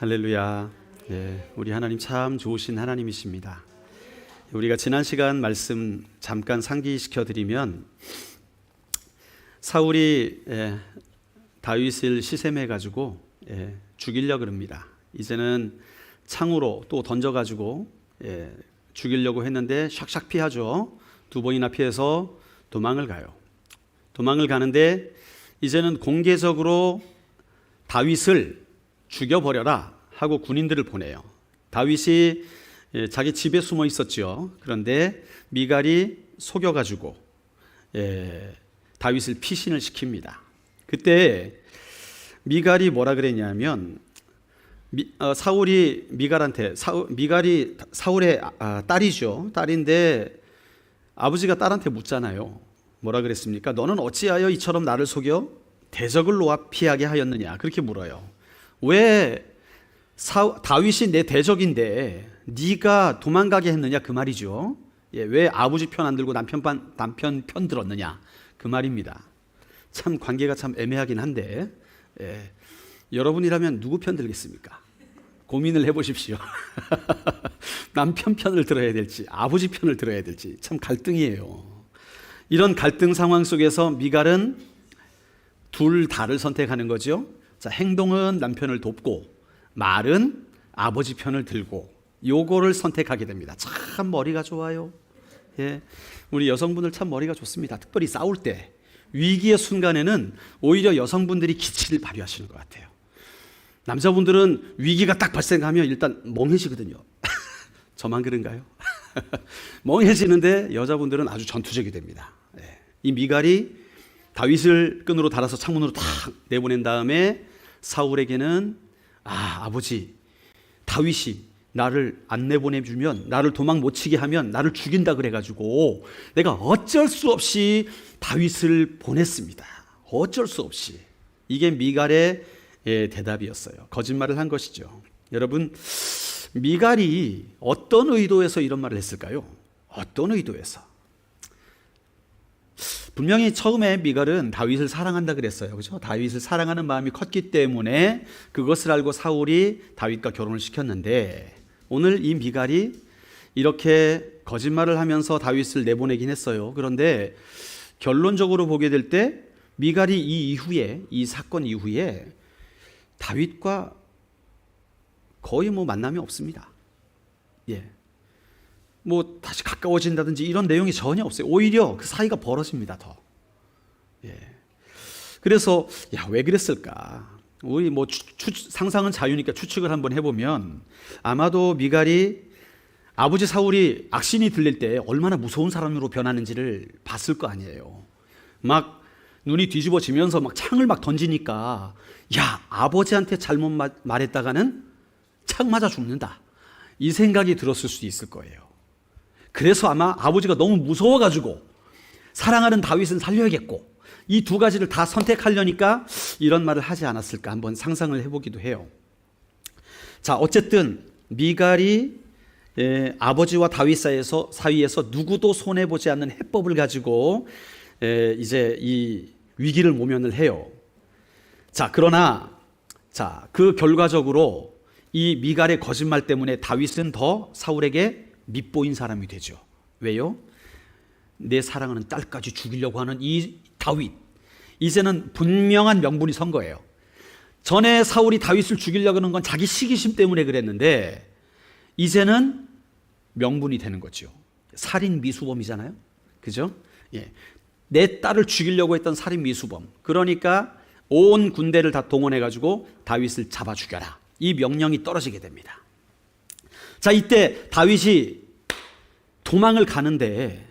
할렐루야. 우리 하나님 참 좋으신 하나님이십니다. 우리가 지난 시간 말씀 잠깐 상기시켜 드리면 사울이 다윗을 시샘해 가지고 죽이려고 합니다. 이제는 창으로 또 던져 가지고 죽이려고 했는데 샥샥 피하죠. 두 번이나 피해서 도망을 가요. 도망을 가는데 이제는 공개적으로 다윗을 죽여버려라 하고 군인들을 보내요. 다윗이 자기 집에 숨어 있었죠. 그런데 미갈이 속여가지고 다윗을 피신을 시킵니다. 그때 미갈이 뭐라 그랬냐면 사울이 미갈한테 미갈이 사울의 딸이죠. 딸인데 아버지가 딸한테 묻잖아요. 뭐라 그랬습니까? 너는 어찌하여 이처럼 나를 속여 대적을 놓아 피하게 하였느냐? 그렇게 물어요. 왜 다윗이 내 대적인데 네가 도망가게 했느냐? 그 말이죠. 왜 아버지 편 안 들고 남편 편 들었느냐? 그 말입니다. 참 관계가 참 애매하긴 한데 여러분이라면 누구 편 들겠습니까? 고민을 해보십시오. 남편 편을 들어야 될지 아버지 편을 들어야 될지 참 갈등이에요. 이런 갈등 상황 속에서 미갈은 둘 다를 선택하는 거죠. 자, 행동은 남편을 돕고 말은 아버지 편을 들고 요거를 선택하게 됩니다. 참 머리가 좋아요. 우리 여성분들 참 머리가 좋습니다. 특별히 싸울 때 위기의 순간에는 오히려 여성분들이 기치를 발휘하시는 것 같아요. 남자분들은 위기가 딱 발생하면 일단 멍해지거든요. 저만 그런가요? 멍해지는데 여자분들은 아주 전투적이 됩니다. 이 미갈이 다윗을 끈으로 달아서 창문으로 탁 내보낸 다음에 사울에게는 아버지 다윗이 나를 안 내보내주면 나를 도망 못 치게 하면 나를 죽인다 그래가지고 내가 어쩔 수 없이 다윗을 보냈습니다. 어쩔 수 없이. 이게 미갈의 대답이었어요. 거짓말을 한 것이죠. 여러분, 미갈이 어떤 의도에서 이런 말을 했을까요? 어떤 의도에서? 분명히 처음에 미갈은 다윗을 사랑한다 그랬어요. 그렇죠? 다윗을 사랑하는 마음이 컸기 때문에 그것을 알고 사울이 다윗과 결혼을 시켰는데 오늘 이 미갈이 이렇게 거짓말을 하면서 다윗을 내보내긴 했어요. 그런데 결론적으로 보게 될 때 미갈이 이 사건 이후에 다윗과 거의 만남이 없습니다. 다시 가까워진다든지 이런 내용이 전혀 없어요. 오히려 그 사이가 벌어집니다. 더. 그래서 왜 그랬을까? 우리 상상은 자유니까 추측을 한번 해보면 아마도 미갈이 아버지 사울이 악신이 들릴 때 얼마나 무서운 사람으로 변하는지를 봤을 거 아니에요. 막 눈이 뒤집어지면서 막 창을 막 던지니까 아버지한테 잘못 말했다가는 창 맞아 죽는다. 이 생각이 들었을 수도 있을 거예요. 그래서 아마 아버지가 너무 무서워가지고 사랑하는 다윗은 살려야겠고 이 두 가지를 다 선택하려니까 이런 말을 하지 않았을까 한번 상상을 해보기도 해요. 자, 어쨌든 미갈이 아버지와 다윗 사이에서 누구도 손해보지 않는 해법을 가지고 이제 이 위기를 모면을 해요. 자, 그러나 그 결과적으로 이 미갈의 거짓말 때문에 다윗은 더 사울에게 밉보인 사람이 되죠. 왜요? 내 사랑하는 딸까지 죽이려고 하는 이 다윗, 이제는 분명한 명분이 선 거예요. 전에 사울이 다윗을 죽이려고 하는 건 자기 시기심 때문에 그랬는데 이제는 명분이 되는 거죠. 살인 미수범이잖아요. 그죠? 내 딸을 죽이려고 했던 살인 미수범. 그러니까 온 군대를 다 동원해 가지고 다윗을 잡아 죽여라. 이 명령이 떨어지게 됩니다. 자, 이때 다윗이 도망을 가는데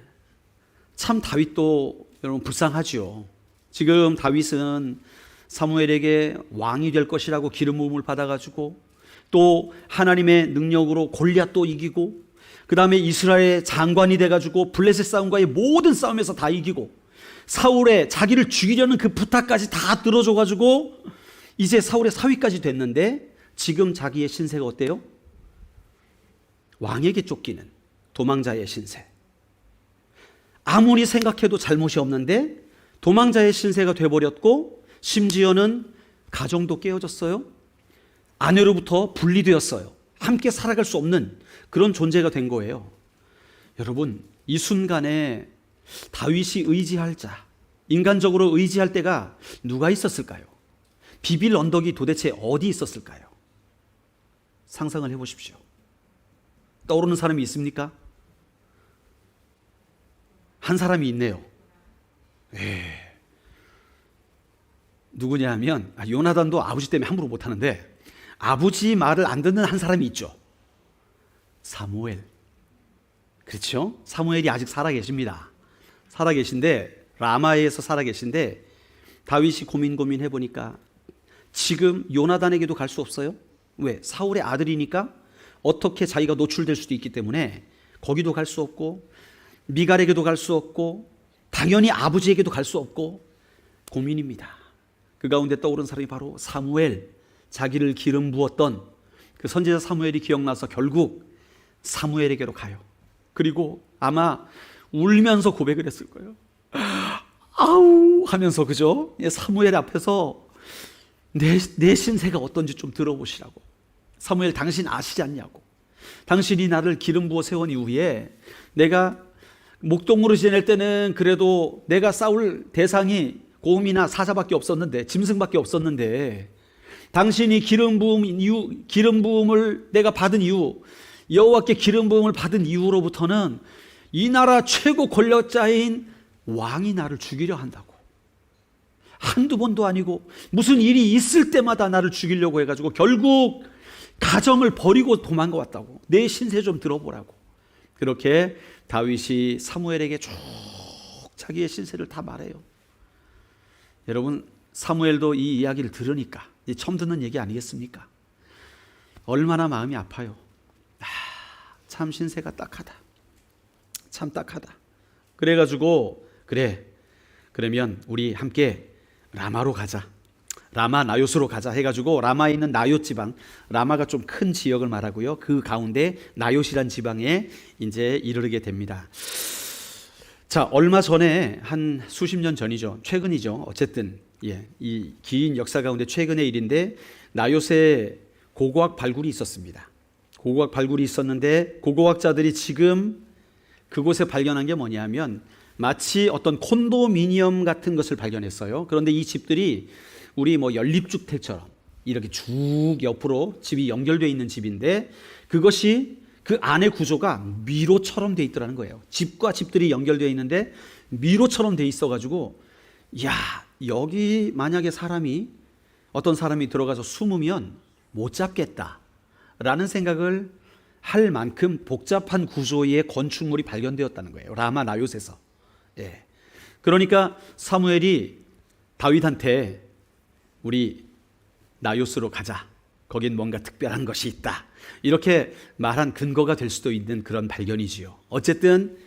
참 다윗도 여러분 불쌍하죠. 지금 다윗은 사무엘에게 왕이 될 것이라고 기름 부음을 받아가지고 또 하나님의 능력으로 골리앗도 이기고 그 다음에 이스라엘의 장관이 돼가지고 블레셋 싸움과의 모든 싸움에서 다 이기고 사울의 자기를 죽이려는 그 부탁까지 다 들어줘가지고 이제 사울의 사위까지 됐는데 지금 자기의 신세가 어때요? 왕에게 쫓기는 도망자의 신세. 아무리 생각해도 잘못이 없는데 도망자의 신세가 돼버렸고 심지어는 가정도 깨어졌어요. 아내로부터 분리되었어요. 함께 살아갈 수 없는 그런 존재가 된 거예요. 여러분, 이 순간에 다윗이 의지할 자, 인간적으로 의지할 때가 누가 있었을까요? 비빌 언덕이 도대체 어디 있었을까요? 상상을 해보십시오. 떠오르는 사람이 있습니까? 한 사람이 있네요. 누구냐 하면 요나단도 아버지 때문에 함부로 못하는데 아버지 말을 안 듣는 한 사람이 있죠. 사무엘. 그렇죠? 사무엘이 아직 살아계십니다. 살아계신데 라마에서 살아계신데 다윗이 고민해보니까 지금 요나단에게도 갈 수 없어요. 왜? 사울의 아들이니까 어떻게 자기가 노출될 수도 있기 때문에 거기도 갈 수 없고 미갈에게도 갈 수 없고 당연히 아버지에게도 갈 수 없고 고민입니다. 그 가운데 떠오른 사람이 바로 사무엘, 자기를 기름 부었던 그 선지자 사무엘이 기억나서 결국 사무엘에게로 가요. 그리고 아마 울면서 고백을 했을 거예요. 아우 하면서, 그죠? 사무엘 앞에서 내 신세가 어떤지 좀 들어보시라고. 사무엘, 당신 아시지 않냐고. 당신이 나를 기름 부어 세운 이후에 내가 목동으로 지낼 때는 그래도 내가 싸울 대상이 곰이나 사자밖에 없었는데, 짐승밖에 없었는데, 당신이 기름 부음을 내가 받은 이후, 여호와께 기름 부음을 받은 이후로부터는 이 나라 최고 권력자인 왕이 나를 죽이려 한다고. 한두 번도 아니고 무슨 일이 있을 때마다 나를 죽이려고 해가지고 결국 가정을 버리고 도망가 왔다고. 내 신세 좀 들어보라고. 그렇게 다윗이 사무엘에게 쭉 자기의 신세를 다 말해요. 여러분, 사무엘도 이 이야기를 들으니까, 처음 듣는 얘기 아니겠습니까? 얼마나 마음이 아파요. 참 신세가 딱하다. 참 딱하다. 그래가지고 그러면 우리 함께 라마로 가자. 라마 나요스로 가자 해가지고 라마에 있는 나요스 지방, 라마가 좀 큰 지역을 말하고요. 그 가운데 나요스란 지방에 이제 이르게 됩니다. 자, 얼마 전에 한 수십 년 전이죠. 최근이죠. 어쨌든 이 긴 역사 가운데 최근의 일인데 나요스에 고고학 발굴이 있었습니다. 고고학 발굴이 있었는데 고고학자들이 지금 그곳에 발견한 게 뭐냐면 마치 어떤 콘도미니엄 같은 것을 발견했어요. 그런데 이 집들이 우리 연립주택처럼 이렇게 쭉 옆으로 집이 연결되어 있는 집인데 그것이 그 안의 구조가 미로처럼 되어 있더라는 거예요. 집과 집들이 연결되어 있는데 미로처럼 되어 있어가지고 여기 만약에 어떤 사람이 들어가서 숨으면 못 잡겠다라는 생각을 할 만큼 복잡한 구조의 건축물이 발견되었다는 거예요. 라마 나요스에서. 그러니까 사무엘이 다윗한테 우리 나요스로 가자. 거긴 뭔가 특별한 것이 있다. 이렇게 말한 근거가 될 수도 있는 그런 발견이지요. 어쨌든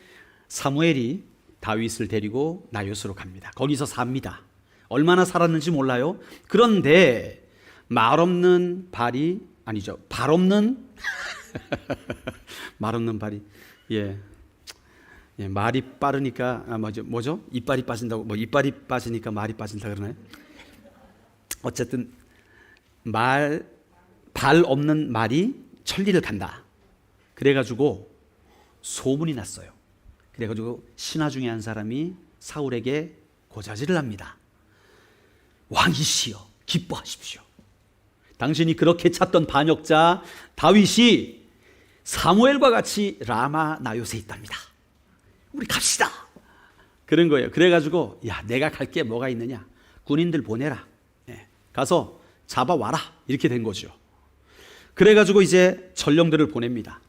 사무엘이 다윗을 데리고 나요스로 갑니다. 거기서 삽니다. 얼마나 살았는지 몰라요. 그런데 발 없는 발이 말이 빠르니까 뭐죠? 이빨이 빠진다고 이빨이 빠지니까 말이 빠진다 그러나요? 어쨌든 발 없는 말이 천리를 간다. 그래가지고 소문이 났어요. 그래가지고 신하 중에 한 사람이 사울에게 고자질을 합니다. 왕이시여 기뻐하십시오. 당신이 그렇게 찾던 반역자 다윗이 사무엘과 같이 라마 나요스에 있답니다. 우리 갑시다. 그런 거예요. 그래가지고 내가 갈 게 뭐가 있느냐. 군인들 보내라. 가서 잡아와라. 이렇게 된 거죠. 그래가지고 이제 전령들을 보냅니다.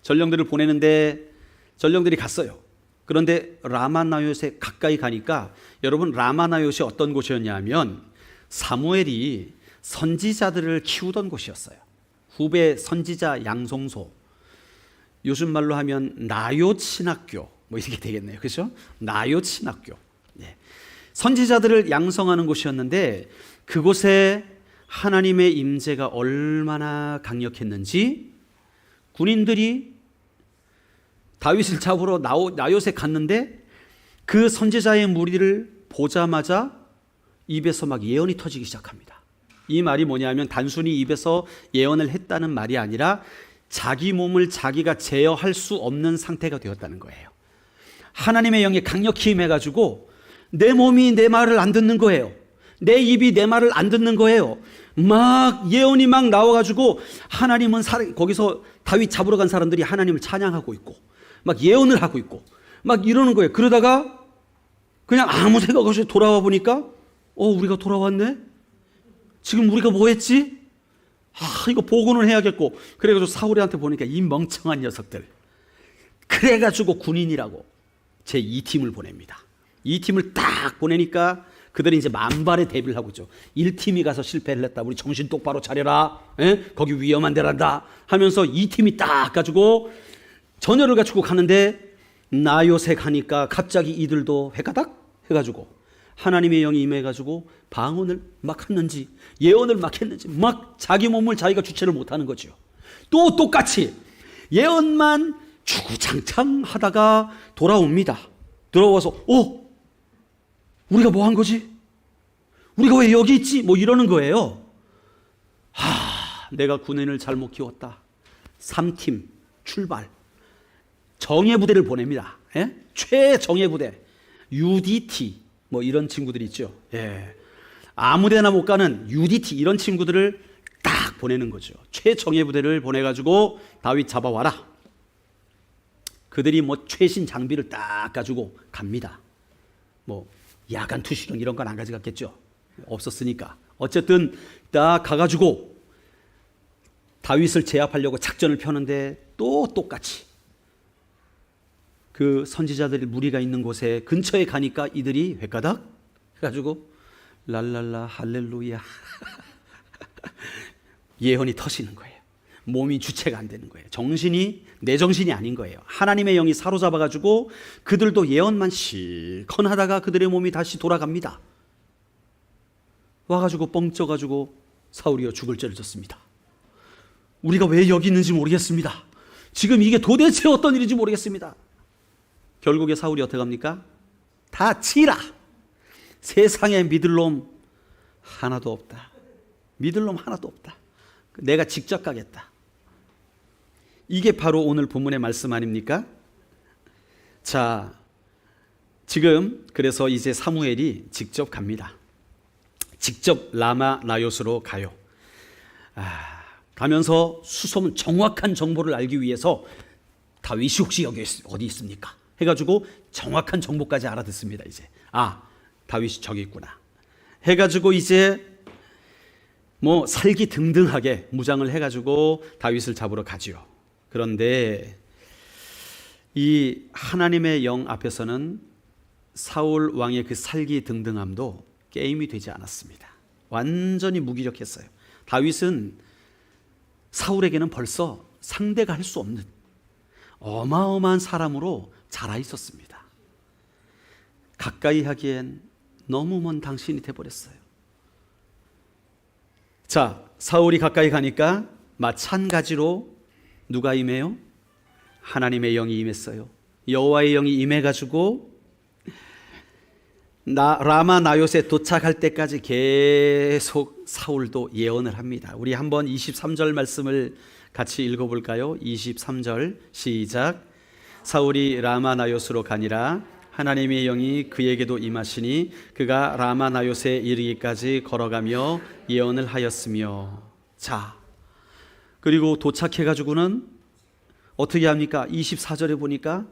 전령들을 보내는데 전령들이 갔어요. 그런데 라마 나요스에 가까이 가니까 여러분 라마 나요스이 어떤 곳이었냐면 사무엘이 선지자들을 키우던 곳이었어요. 후배 선지자 양성소. 요즘 말로 하면 나요 신학교 이렇게 되겠네요. 그렇죠? 나요 신학교. 선지자들을 양성하는 곳이었는데 그곳에 하나님의 임재가 얼마나 강력했는지 군인들이 다윗을 잡으러 나요스에 갔는데 그 선지자의 무리를 보자마자 입에서 막 예언이 터지기 시작합니다. 이 말이 뭐냐면 단순히 입에서 예언을 했다는 말이 아니라 자기 몸을 자기가 제어할 수 없는 상태가 되었다는 거예요. 하나님의 영이 강력히 임해가지고 내 몸이 내 말을 안 듣는 거예요. 내 입이 내 말을 안 듣는 거예요. 막 예언이 막 나와가지고 하나님은 거기서 다윗 잡으러 간 사람들이 하나님을 찬양하고 있고 막 예언을 하고 있고 막 이러는 거예요. 그러다가 그냥 아무 생각 없이 돌아와 보니까 우리가 돌아왔네? 지금 우리가 뭐 했지? 이거 보고는 해야겠고. 그래가지고 사울한테 보니까 이 멍청한 녀석들. 그래가지고 군인이라고 제 2팀을 보냅니다. 2팀을 딱 보내니까 그들이 이제 만발의 대비를 하고 있죠. 1팀이 가서 실패를 했다. 우리 정신 똑바로 차려라. 거기 위험한 데란다. 하면서 2팀이 딱 가지고 전열을 갖추고 가는데 나요새 가니까 갑자기 이들도 회가닥 해가지고 하나님의 영이 임해가지고 방언을 막 했는지 예언을 막 했는지 막 자기 몸을 자기가 주체를 못하는 거죠. 또 똑같이 예언만 주구장창 하다가 돌아옵니다. 들어와서 우리가 뭐 한 거지? 우리가 왜 여기 있지? 뭐 이러는 거예요. 내가 군인을 잘못 키웠다. 3팀 출발. 정예부대를 보냅니다. 최정예부대 UDT 뭐 이런 친구들이 있죠. 아무데나 못 가는 UDT 이런 친구들을 딱 보내는 거죠. 최정예부대를 보내가지고 다윗 잡아와라. 그들이 뭐 최신 장비를 딱 가지고 갑니다. 뭐 야간 투시경 이런 건 안 가져갔겠죠. 없었으니까. 어쨌든 딱 가가지고 다윗을 제압하려고 작전을 펴는데 또 똑같이 그 선지자들의 무리가 있는 곳에 근처에 가니까 이들이 회가닥 해가지고 랄랄라 할렐루야 예언이 터지는 거예요. 몸이 주체가 안 되는 거예요. 내 정신이 아닌 거예요. 하나님의 영이 사로잡아가지고 그들도 예언만 실컷 하다가 그들의 몸이 다시 돌아갑니다. 와가지고 뻥쪄가지고 사울이여 죽을 죄를 졌습니다. 우리가 왜 여기 있는지 모르겠습니다. 지금 이게 도대체 어떤 일인지 모르겠습니다. 결국에 사울이 어떻게 합니까? 다 치라. 세상에 믿을 놈 하나도 없다. 믿을 놈 하나도 없다. 내가 직접 가겠다. 이게 바로 오늘 본문의 말씀 아닙니까? 자, 지금 그래서 이제 사무엘이 직접 갑니다. 직접 라마 나요스로 가요. 가면서 수소문 정확한 정보를 알기 위해서 다윗이 혹시 여기 어디 있습니까? 해가지고 정확한 정보까지 알아듣습니다. 이제 다윗이 저기 있구나. 해가지고 이제 뭐 살기등등하게 무장을 해가지고 다윗을 잡으러 가지요. 그런데 이 하나님의 영 앞에서는 사울 왕의 그 살기등등함도 게임이 되지 않았습니다. 완전히 무기력했어요. 다윗은 사울에게는 벌써 상대가 할 수 없는 어마어마한 사람으로 자라 있었습니다. 가까이 하기엔 너무 먼 당신이 돼버렸어요. 자, 사울이 가까이 가니까 마찬가지로 누가 임해요? 하나님의 영이 임했어요. 여호와의 영이 임해가지고 라마 나요스에 도착할 때까지 계속 사울도 예언을 합니다. 우리 한번 23절 말씀을 같이 읽어볼까요? 23절 시작. 사울이 라마 나요스로 가니라 하나님의 영이 그에게도 임하시니 그가 라마 나요스에 이르기까지 걸어가며 예언을 하였으며. 자, 그리고 도착해가지고는 어떻게 합니까? 24절에 보니까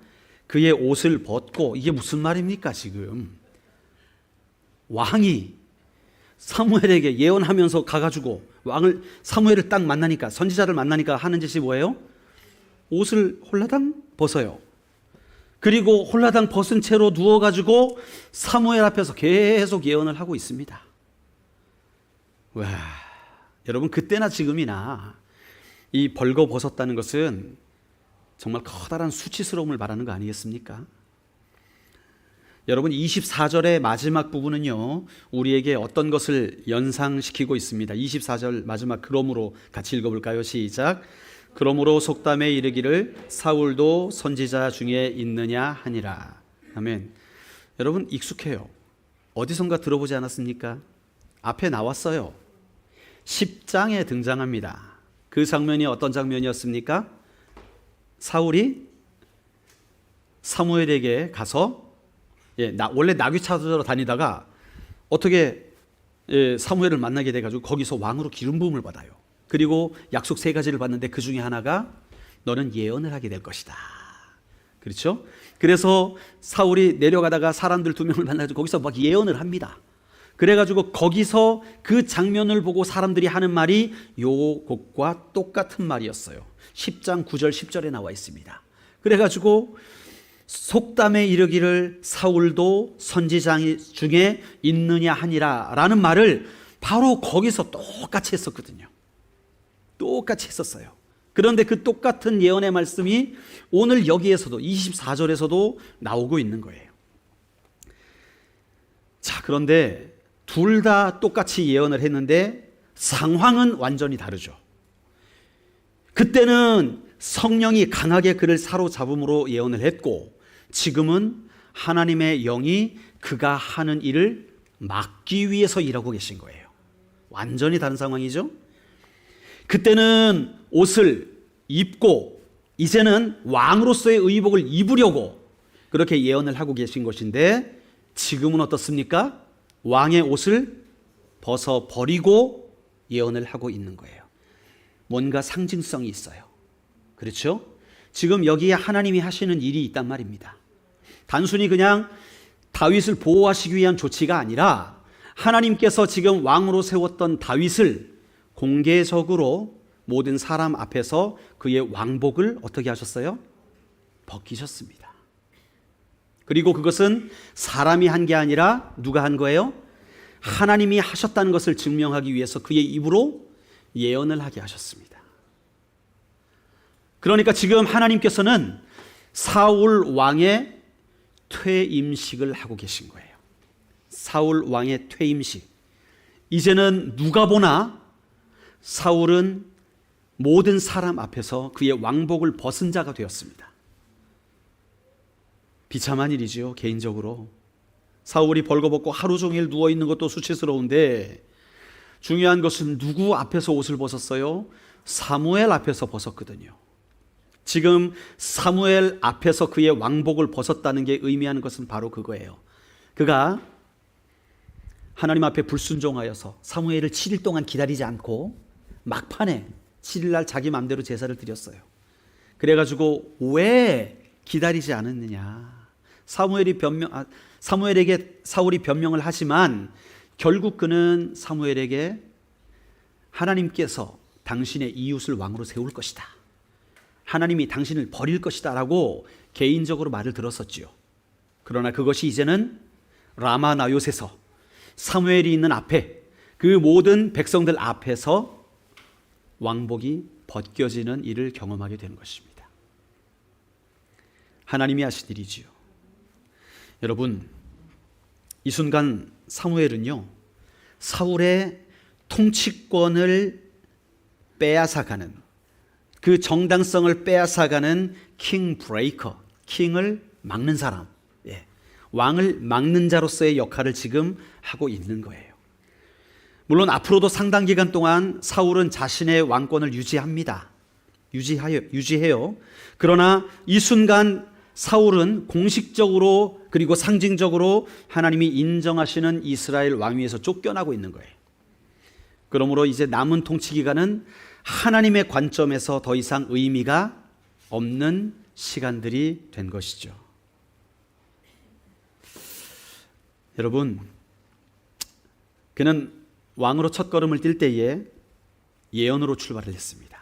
그의 옷을 벗고, 이게 무슨 말입니까 지금? 왕이 사무엘에게 예언하면서 가가지고 사무엘을 딱 만나니까, 선지자를 만나니까 하는 짓이 뭐예요? 옷을 홀라당 벗어요. 그리고 홀라당 벗은 채로 누워가지고 사무엘 앞에서 계속 예언을 하고 있습니다. 와, 여러분 그때나 지금이나 이 벌거벗었다는 것은 정말 커다란 수치스러움을 말하는 거 아니겠습니까? 여러분 24절의 마지막 부분은요, 우리에게 어떤 것을 연상시키고 있습니다. 24절 마지막 그러므로 같이 읽어볼까요? 시작. 그러므로 속담에 이르기를 사울도 선지자 중에 있느냐 하니라. 아멘. 여러분 익숙해요. 어디선가 들어보지 않았습니까? 앞에 나왔어요. 10장에 등장합니다. 그 장면이 어떤 장면이었습니까? 사울이 사무엘에게 가서 원래 나귀 찾으러 다니다가 어떻게 사무엘을 만나게 돼가지고 거기서 왕으로 기름 부음을 받아요. 그리고 약속 3가지를 받는데 그 중에 하나가 너는 예언을 하게 될 것이다. 그렇죠? 그래서 사울이 내려가다가 사람들 2명을 만나서 거기서 막 예언을 합니다. 그래가지고 거기서 그 장면을 보고 사람들이 하는 말이 요것과 똑같은 말이었어요. 10장 9절 10절에 나와 있습니다. 그래가지고 속담에 이르기를 사울도 선지자 중에 있느냐 하니라 라는 말을 바로 거기서 똑같이 했었거든요. 똑같이 했었어요. 그런데 그 똑같은 예언의 말씀이 오늘 여기에서도 24절에서도 나오고 있는 거예요. 자, 그런데 둘 다 똑같이 예언을 했는데 상황은 완전히 다르죠. 그때는 성령이 강하게 그를 사로잡음으로 예언을 했고, 지금은 하나님의 영이 그가 하는 일을 막기 위해서 일하고 계신 거예요. 완전히 다른 상황이죠. 그때는 옷을 입고 이제는 왕으로서의 의복을 입으려고 그렇게 예언을 하고 계신 것인데, 지금은 어떻습니까? 왕의 옷을 벗어버리고 예언을 하고 있는 거예요. 뭔가 상징성이 있어요. 그렇죠? 지금 여기에 하나님이 하시는 일이 있단 말입니다. 단순히 그냥 다윗을 보호하시기 위한 조치가 아니라 하나님께서 지금 왕으로 세웠던 다윗을 공개적으로 모든 사람 앞에서 그의 왕복을 어떻게 하셨어요? 벗기셨습니다. 그리고 그것은 사람이 한 게 아니라 누가 한 거예요? 하나님이 하셨다는 것을 증명하기 위해서 그의 입으로 예언을 하게 하셨습니다. 그러니까 지금 하나님께서는 사울 왕의 퇴임식을 하고 계신 거예요. 사울 왕의 퇴임식. 이제는 누가 보나 사울은 모든 사람 앞에서 그의 왕복을 벗은 자가 되었습니다. 비참한 일이지요. 개인적으로 사울이 벌거벗고 하루 종일 누워있는 것도 수치스러운데, 중요한 것은 누구 앞에서 옷을 벗었어요? 사무엘 앞에서 벗었거든요. 지금 사무엘 앞에서 그의 왕복을 벗었다는 게 의미하는 것은 바로 그거예요. 그가 하나님 앞에 불순종하여서 사무엘을 7일 동안 기다리지 않고 막판에 7일날 자기 마음대로 제사를 드렸어요. 그래가지고 왜 기다리지 않았느냐. 사무엘에게 사울이 변명을 하지만 결국 그는 사무엘에게 하나님께서 당신의 이웃을 왕으로 세울 것이다, 하나님이 당신을 버릴 것이다 라고 개인적으로 말을 들었었지요. 그러나 그것이 이제는 라마 나요셋에서 사무엘이 있는 앞에 그 모든 백성들 앞에서 왕복이 벗겨지는 일을 경험하게 되는 것입니다. 하나님이 하신 일이지요. 여러분, 이 순간 사무엘은요, 사울의 통치권을 빼앗아가는, 그 정당성을 빼앗아가는 킹 브레이커, 킹을 막는 사람, 왕을 막는 자로서의 역할을 지금 하고 있는 거예요. 물론 앞으로도 상당 기간 동안 사울은 자신의 왕권을 유지합니다. 유지해요. 그러나 이 순간 사울은 공식적으로 그리고 상징적으로 하나님이 인정하시는 이스라엘 왕위에서 쫓겨나고 있는 거예요. 그러므로 이제 남은 통치 기간은 하나님의 관점에서 더 이상 의미가 없는 시간들이 된 것이죠. 여러분, 그는 왕으로 첫걸음을 뛸 때에 예언으로 출발을 했습니다.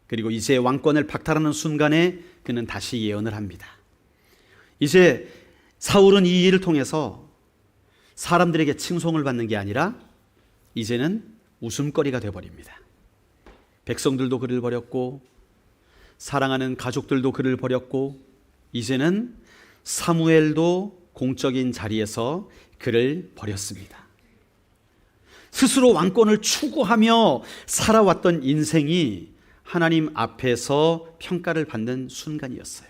그리고 이제 왕권을 박탈하는 순간에 그는 다시 예언을 합니다. 이제 사울은 이 일을 통해서 사람들에게 칭송을 받는 게 아니라 이제는 웃음거리가 되어버립니다. 백성들도 그를 버렸고 사랑하는 가족들도 그를 버렸고 이제는 사무엘도 공적인 자리에서 그를 버렸습니다. 스스로 왕권을 추구하며 살아왔던 인생이 하나님 앞에서 평가를 받는 순간이었어요.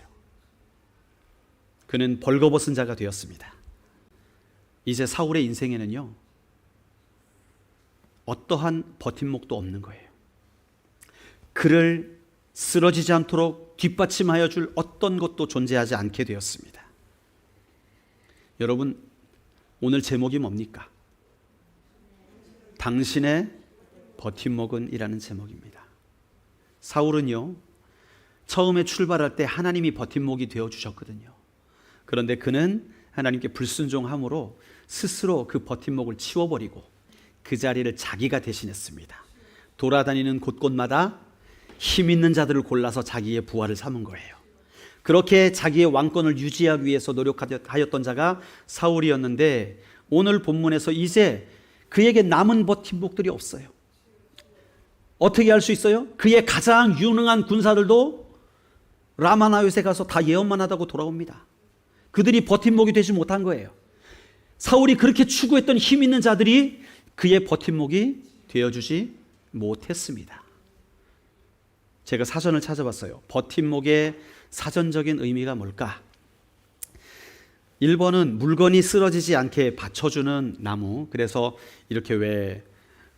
그는 벌거벗은 자가 되었습니다. 이제 사울의 인생에는요, 어떠한 버팀목도 없는 거예요. 그를 쓰러지지 않도록 뒷받침하여 줄 어떤 것도 존재하지 않게 되었습니다. 여러분, 오늘 제목이 뭡니까? 당신의 버팀목은 이라는 제목입니다. 사울은요, 처음에 출발할 때 하나님이 버팀목이 되어주셨거든요. 그런데 그는 하나님께 불순종함으로 스스로 그 버팀목을 치워버리고 그 자리를 자기가 대신했습니다. 돌아다니는 곳곳마다 힘 있는 자들을 골라서 자기의 부하를 삼은 거예요. 그렇게 자기의 왕권을 유지하기 위해서 노력하였던 자가 사울이었는데, 오늘 본문에서 이제 그에게 남은 버팀목들이 없어요. 어떻게 할 수 있어요? 그의 가장 유능한 군사들도 라마나요에 가서 다 예언만 하다고 돌아옵니다. 그들이 버팀목이 되지 못한 거예요. 사울이 그렇게 추구했던 힘 있는 자들이 그의 버팀목이 되어주지 못했습니다. 제가 사전을 찾아봤어요. 버팀목의 사전적인 의미가 뭘까? 1번은 물건이 쓰러지지 않게 받쳐주는 나무. 그래서 이렇게 왜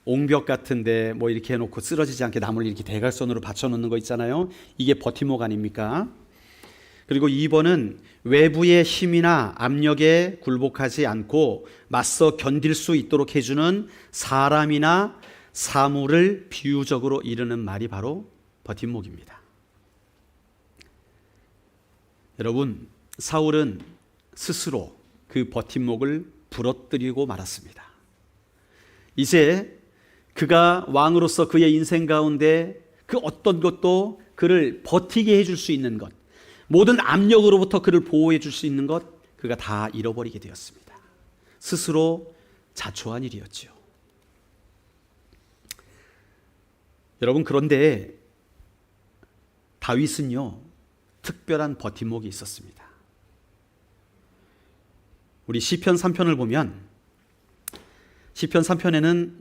옹벽 같은데 뭐 이렇게 해놓고 쓰러지지 않게 나무를 이렇게 대각선으로 받쳐놓는 거 있잖아요. 이게 버팀목 아닙니까? 그리고 2번은 외부의 힘이나 압력에 굴복하지 않고 맞서 견딜 수 있도록 해주는 사람이나 사물을 비유적으로 이르는 말이 바로 버팀목입니다. 여러분, 사울은 스스로 그 버팀목을 부러뜨리고 말았습니다. 이제 그가 왕으로서 그의 인생 가운데 그 어떤 것도 그를 버티게 해줄 수 있는 것, 모든 압력으로부터 그를 보호해 줄 수 있는 것, 그가 다 잃어버리게 되었습니다. 스스로 자초한 일이었죠. 여러분, 그런데 다윗은요, 특별한 버팀목이 있었습니다. 우리 시편 3편을 보면 시편 3편에는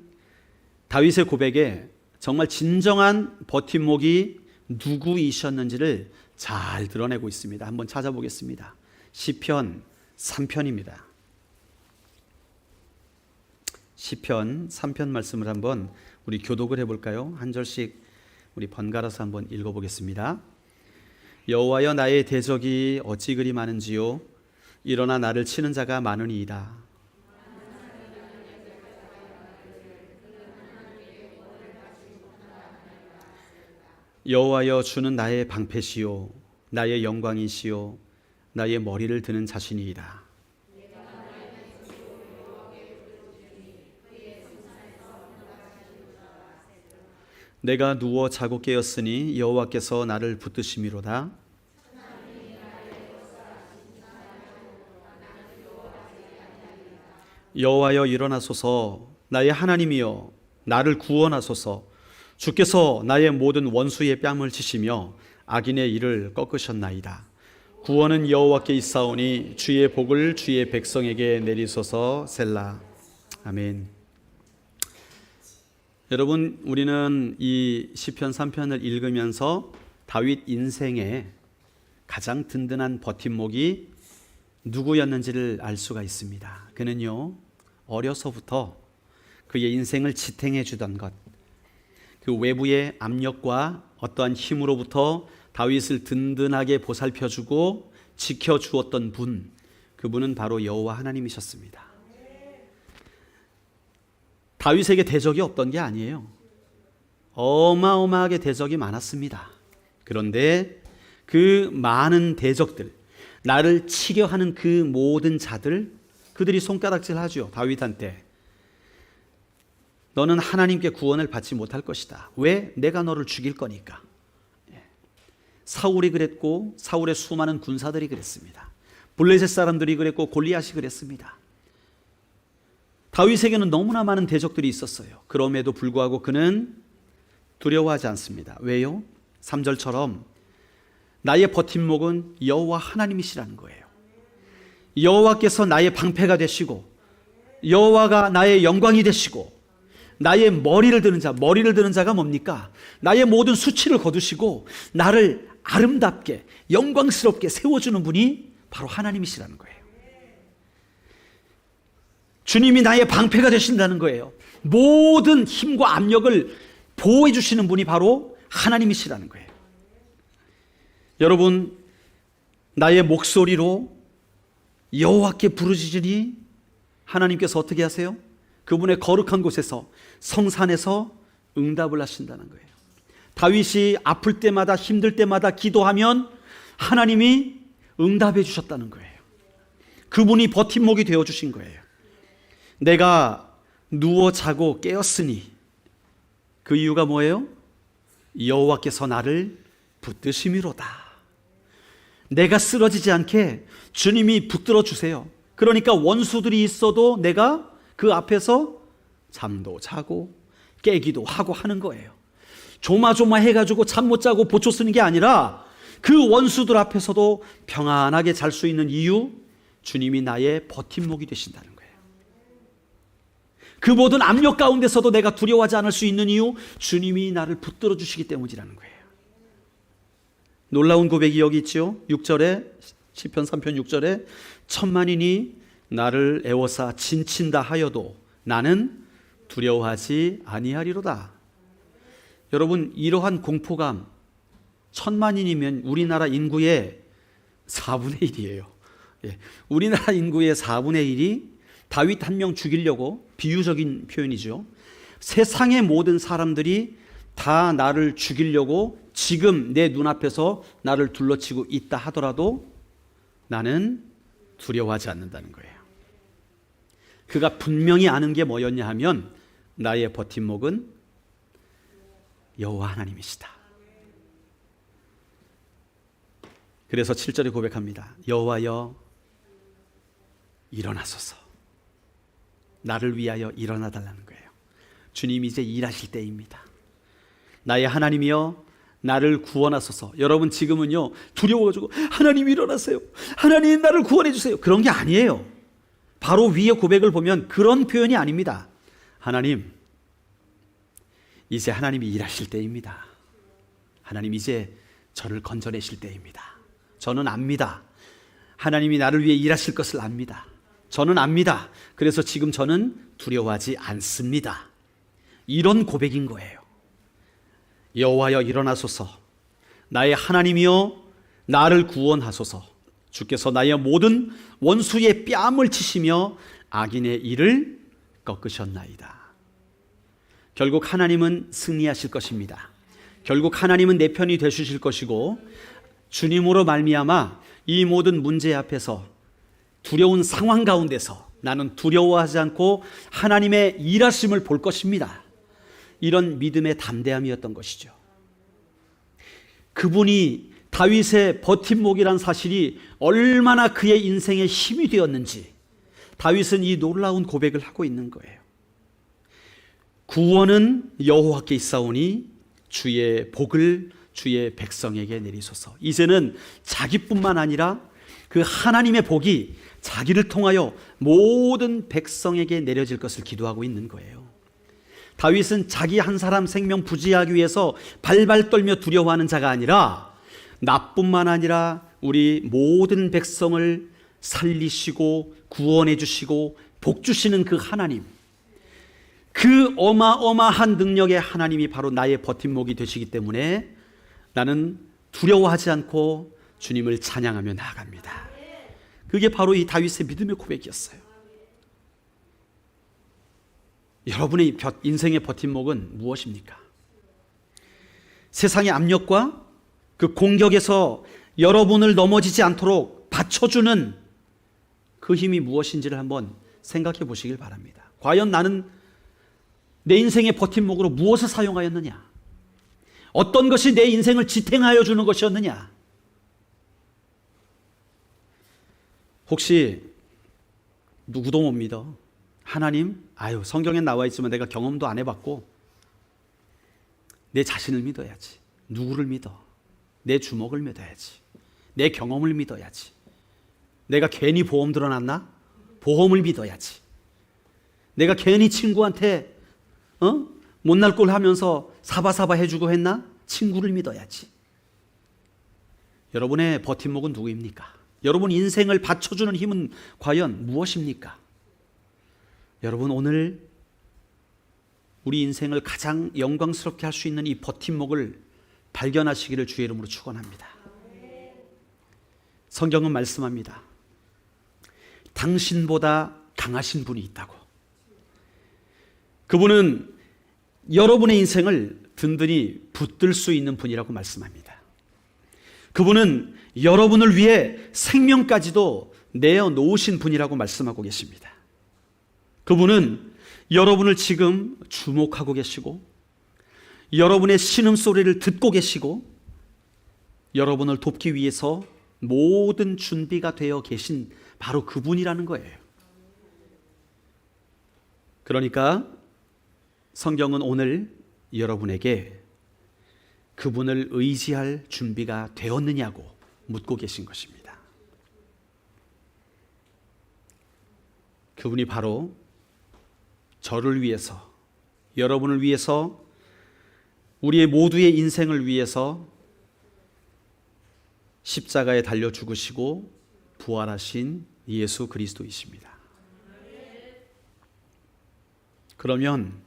다윗의 고백에 정말 진정한 버팀목이 누구이셨는지를 잘 드러내고 있습니다. 한번 찾아보겠습니다. 시편 3편입니다. 시편 3편 말씀을 한번 우리 교독을 해볼까요? 한 절씩 우리 번갈아서 한번 읽어보겠습니다. 여호와여, 나의 대적이 어찌 그리 많은지요? 일어나 나를 치는 자가 많으니이다. 여호와여, 주는 나의 방패시요 나의 영광이시요 나의 머리를 드는 자신이이다. 내가 누워 자고 깨었으니 여호와께서 나를 붙드심이로다. 여호와여, 일어나소서. 나의 하나님이여, 나를 구원하소서. 주께서 나의 모든 원수의 뺨을 치시며 악인의 일을 꺾으셨나이다. 구원은 여호와께 있사오니 주의 복을 주의 백성에게 내리소서. 셀라. 아멘. 여러분, 우리는 이 시편 3편을 읽으면서 다윗 인생의 가장 든든한 버팀목이 누구였는지를 알 수가 있습니다. 그는요, 어려서부터 그의 인생을 지탱해 주던 것, 그 외부의 압력과 어떠한 힘으로부터 다윗을 든든하게 보살펴주고 지켜주었던 분, 그분은 바로 여호와 하나님이셨습니다. 다윗에게 대적이 없던 게 아니에요. 어마어마하게 대적이 많았습니다. 그런데 그 많은 대적들, 나를 치려 하는 그 모든 자들, 그들이 손가락질하죠. 다윗한테 너는 하나님께 구원을 받지 못할 것이다. 왜? 내가 너를 죽일 거니까. 사울이 그랬고 사울의 수많은 군사들이 그랬습니다. 블레셋 사람들이 그랬고 골리앗이 그랬습니다. 다윗에게는 너무나 많은 대적들이 있었어요. 그럼에도 불구하고 그는 두려워하지 않습니다. 왜요? 3절처럼 나의 버팀목은 여호와 하나님이시라는 거예요. 여호와께서 나의 방패가 되시고 여호와가 나의 영광이 되시고 나의 머리를 드는 자, 머리를 드는 자가 뭡니까? 나의 모든 수치를 거두시고 나를 아름답게 영광스럽게 세워주는 분이 바로 하나님이시라는 거예요. 주님이 나의 방패가 되신다는 거예요. 모든 힘과 압력을 보호해 주시는 분이 바로 하나님이시라는 거예요. 여러분, 나의 목소리로 여호와께 부르짖으니 하나님께서 어떻게 하세요? 그분의 거룩한 곳에서, 성산에서 응답을 하신다는 거예요. 다윗이 아플 때마다, 힘들 때마다 기도하면 하나님이 응답해 주셨다는 거예요. 그분이 버팀목이 되어 주신 거예요. 내가 누워 자고 깨었으니 그 이유가 뭐예요? 여호와께서 나를 붙드심이로다. 내가 쓰러지지 않게 주님이 붙들어 주세요. 그러니까 원수들이 있어도 내가 그 앞에서 잠도 자고 깨기도 하고 하는 거예요. 조마조마해가지고 잠 못 자고 보초 쓰는 게 아니라 그 원수들 앞에서도 평안하게 잘 수 있는 이유, 주님이 나의 버팀목이 되신다는 거예요. 그 모든 압력 가운데서도 내가 두려워하지 않을 수 있는 이유, 주님이 나를 붙들어 주시기 때문이라는 거예요. 놀라운 고백이 여기 있죠. 6절에, 시편 3편 6절에 천만인이 나를 애워싸 진친다 하여도 나는 두려워하지 아니하리로다. 여러분, 이러한 공포감, 천만인이면 우리나라 인구의 4분의 1이에요. 예, 우리나라 인구의 4분의 1이 다윗 한 명 죽이려고, 비유적인 표현이죠. 세상의 모든 사람들이 다 나를 죽이려고 지금 내 눈앞에서 나를 둘러치고 있다 하더라도 나는 두려워하지 않는다는 거예요. 그가 분명히 아는 게 뭐였냐 하면 나의 버팀목은 여호와 하나님이시다. 그래서 7절에 고백합니다. 여호와여 일어나소서. 나를 위하여 일어나 달라는 거예요. 주님이 이제 일하실 때입니다. 나의 하나님이여 나를 구원하소서. 여러분, 지금은요 두려워가지고 하나님 일어나세요, 하나님 나를 구원해 주세요, 그런 게 아니에요. 바로 위의 고백을 보면 그런 표현이 아닙니다. 하나님, 이제 하나님이 일하실 때입니다. 하나님, 이제 저를 건져내실 때입니다. 저는 압니다. 하나님이 나를 위해 일하실 것을 압니다. 저는 압니다. 그래서 지금 저는 두려워하지 않습니다. 이런 고백인 거예요. 여호와여 일어나소서. 나의 하나님이여 나를 구원하소서. 주께서 나의 모든 원수의 뺨을 치시며 악인의 일을 꺾으셨나이다. 결국 하나님은 승리하실 것입니다. 결국 하나님은 내 편이 되주실 것이고, 주님으로 말미암아 이 모든 문제 앞에서, 두려운 상황 가운데서 나는 두려워하지 않고 하나님의 일하심을 볼 것입니다. 이런 믿음의 담대함이었던 것이죠. 그분이 다윗의 버팀목이란 사실이 얼마나 그의 인생의 힘이 되었는지 다윗은 이 놀라운 고백을 하고 있는 거예요. 구원은 여호와께 있사오니 주의 복을 주의 백성에게 내리소서. 이제는 자기뿐만 아니라 그 하나님의 복이 자기를 통하여 모든 백성에게 내려질 것을 기도하고 있는 거예요. 다윗은 자기 한 사람 생명 부지하기 위해서 발발 떨며 두려워하는 자가 아니라 나뿐만 아니라 우리 모든 백성을 살리시고 구원해 주시고 복 주시는 그 하나님, 그 어마어마한 능력의 하나님이 바로 나의 버팀목이 되시기 때문에 나는 두려워하지 않고 주님을 찬양하며 나아갑니다. 그게 바로 이 다윗의 믿음의 고백이었어요. 여러분의 인생의 버팀목은 무엇입니까? 세상의 압력과 그 공격에서 여러분을 넘어지지 않도록 받쳐주는 그 힘이 무엇인지를 한번 생각해 보시길 바랍니다. 과연 나는 내 인생의 버팀목으로 무엇을 사용하였느냐? 어떤 것이 내 인생을 지탱하여 주는 것이었느냐? 혹시 누구도 못 믿어? 하나님, 성경에 나와 있지만 내가 경험도 안 해봤고, 내 자신을 믿어야지. 누구를 믿어? 내 주먹을 믿어야지. 내 경험을 믿어야지. 내가 괜히 보험 들어놨나? 보험을 믿어야지. 내가 괜히 친구한테 못날 꼴 하면서 사바사바 해주고 했나? 친구를 믿어야지. 여러분의 버팀목은 누구입니까? 여러분 인생을 받쳐주는 힘은 과연 무엇입니까? 여러분, 오늘 우리 인생을 가장 영광스럽게 할 수 있는 이 버팀목을 발견하시기를 주의 이름으로 축원합니다. 성경은 말씀합니다. 당신보다 강하신 분이 있다고. 그분은 여러분의 인생을 든든히 붙들 수 있는 분이라고 말씀합니다. 그분은 여러분을 위해 생명까지도 내어놓으신 분이라고 말씀하고 계십니다. 그분은 여러분을 지금 주목하고 계시고, 여러분의 신음소리를 듣고 계시고, 여러분을 돕기 위해서 모든 준비가 되어 계신 바로 그분이라는 거예요. 그러니까 성경은 오늘 여러분에게 그분을 의지할 준비가 되었느냐고 묻고 계신 것입니다. 그분이 바로 저를 위해서, 여러분을 위해서, 우리의 모두의 인생을 위해서 십자가에 달려 죽으시고 부활하신 예수 그리스도이십니다. 그러면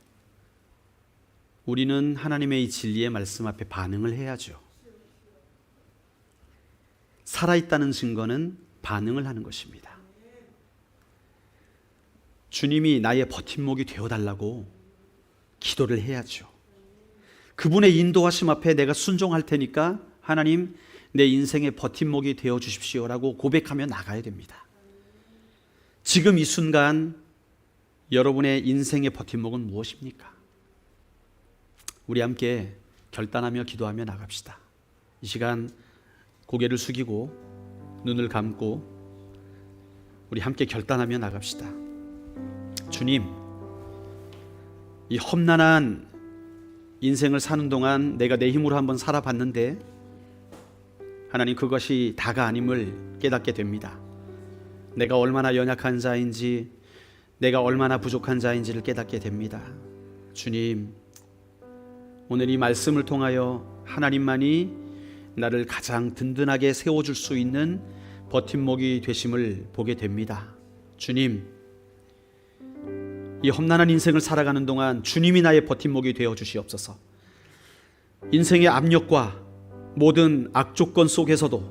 우리는 하나님의 이 진리의 말씀 앞에 반응을 해야죠. 살아있다는 증거는 반응을 하는 것입니다. 주님이 나의 버팀목이 되어달라고 기도를 해야죠. 그분의 인도하심 앞에 내가 순종할 테니까 하나님, 내 인생의 버팀목이 되어 주십시오라고 고백하며 나가야 됩니다. 지금 이 순간 여러분의 인생의 버팀목은 무엇입니까? 우리 함께 결단하며 기도하며 나갑시다. 이 시간 고개를 숙이고 눈을 감고 우리 함께 결단하며 나갑시다. 주님, 이 험난한 인생을 사는 동안 내가 내 힘으로 한번 살아봤는데 하나님, 그것이 다가 아님을 깨닫게 됩니다. 내가 얼마나 연약한 자인지, 내가 얼마나 부족한 자인지를 깨닫게 됩니다. 주님, 오늘 이 말씀을 통하여 하나님만이 나를 가장 든든하게 세워줄 수 있는 버팀목이 되심을 보게 됩니다. 주님, 이 험난한 인생을 살아가는 동안 주님이 나의 버팀목이 되어 주시옵소서. 인생의 압력과 모든 악조건 속에서도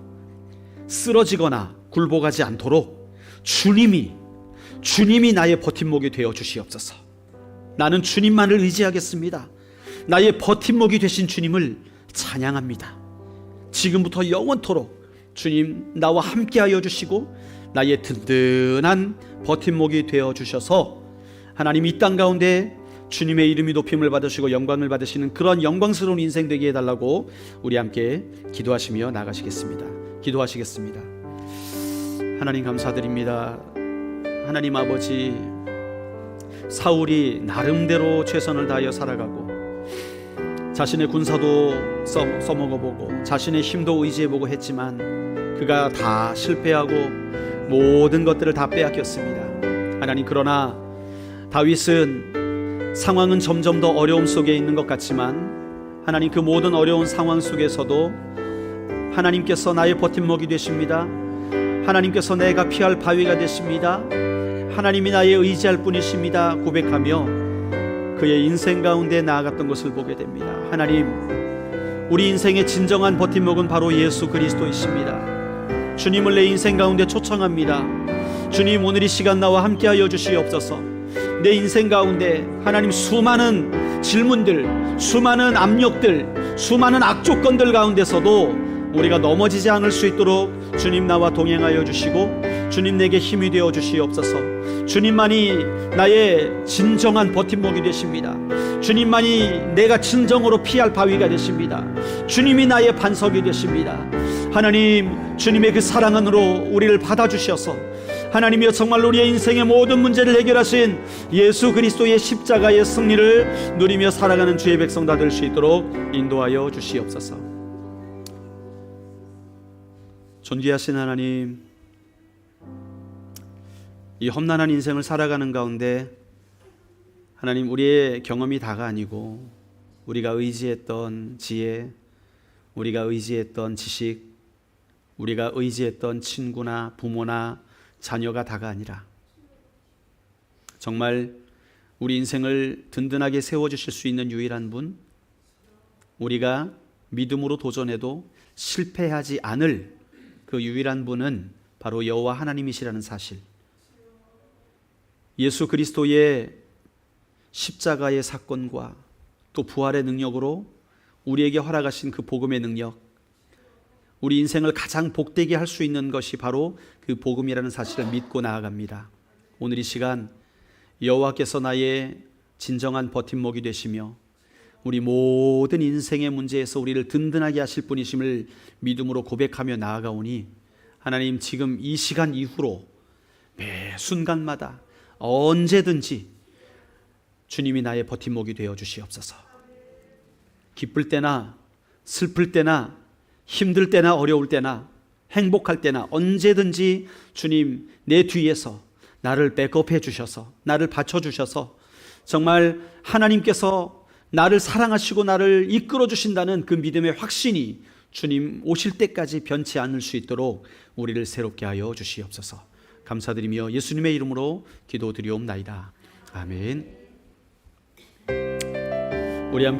쓰러지거나 굴복하지 않도록 주님이 나의 버팀목이 되어 주시옵소서. 나는 주님만을 의지하겠습니다. 나의 버팀목이 되신 주님을 찬양합니다. 지금부터 영원토록 주님 나와 함께하여 주시고 나의 든든한 버팀목이 되어 주셔서 하나님, 이 땅 가운데 주님의 이름이 높임을 받으시고 영광을 받으시는 그런 영광스러운 인생 되게 해달라고 우리 함께 기도하시며 나가시겠습니다. 기도하시겠습니다. 하나님, 감사드립니다. 하나님 아버지, 사울이 나름대로 최선을 다하여 살아가고 자신의 군사도 써먹어보고 자신의 힘도 의지해보고 했지만 그가 다 실패하고 모든 것들을 다 빼앗겼습니다. 하나님, 그러나 다윗은 상황은 점점 더 어려움 속에 있는 것 같지만 하나님, 그 모든 어려운 상황 속에서도 하나님께서 나의 버팀목이 되십니다. 하나님께서 내가 피할 바위가 되십니다. 하나님이 나의 의지할 뿐이십니다 고백하며 그의 인생 가운데 나아갔던 것을 보게 됩니다. 하나님, 우리 인생의 진정한 버팀목은 바로 예수 그리스도이십니다. 주님을 내 인생 가운데 초청합니다. 주님, 오늘 이 시간 나와 함께하여 주시옵소서. 내 인생 가운데 하나님, 수많은 질문들, 수많은 압력들, 수많은 악조건들 가운데서도 우리가 넘어지지 않을 수 있도록 주님 나와 동행하여 주시고 주님 내게 힘이 되어 주시옵소서. 주님만이 나의 진정한 버팀목이 되십니다. 주님만이 내가 진정으로 피할 바위가 되십니다. 주님이 나의 반석이 되십니다. 하나님, 주님의 그 사랑 안으로 우리를 받아주셔서 하나님이여, 정말 우리의 인생의 모든 문제를 해결하신 예수 그리스도의 십자가의 승리를 누리며 살아가는 주의 백성 다 될 수 있도록 인도하여 주시옵소서. 존귀하신 하나님, 이 험난한 인생을 살아가는 가운데 하나님, 우리의 경험이 다가 아니고 우리가 의지했던 지혜, 우리가 의지했던 지식, 우리가 의지했던 친구나 부모나 자녀가 다가 아니라 정말 우리 인생을 든든하게 세워주실 수 있는 유일한 분, 우리가 믿음으로 도전해도 실패하지 않을 그 유일한 분은 바로 여호와 하나님이시라는 사실, 예수 그리스도의 십자가의 사건과 또 부활의 능력으로 우리에게 허락하신 그 복음의 능력, 우리 인생을 가장 복되게 할 수 있는 것이 바로 그 복음이라는 사실을 믿고 나아갑니다. 오늘 이 시간 여호와께서 나의 진정한 버팀목이 되시며 우리 모든 인생의 문제에서 우리를 든든하게 하실 분이심을 믿음으로 고백하며 나아가오니, 하나님 지금 이 시간 이후로 매 순간마다 언제든지 주님이 나의 버팀목이 되어 주시옵소서. 기쁠 때나 슬플 때나 힘들 때나 어려울 때나 행복할 때나 언제든지 주님 내 뒤에서 나를 백업해 주셔서, 나를 받쳐 주셔서 정말 하나님께서 나를 사랑하시고 나를 이끌어 주신다는 그 믿음의 확신이 주님 오실 때까지 변치 않을 수 있도록 우리를 새롭게 하여 주시옵소서. 감사드리며 예수님의 이름으로 기도드리옵나이다. 아멘. 우리 함께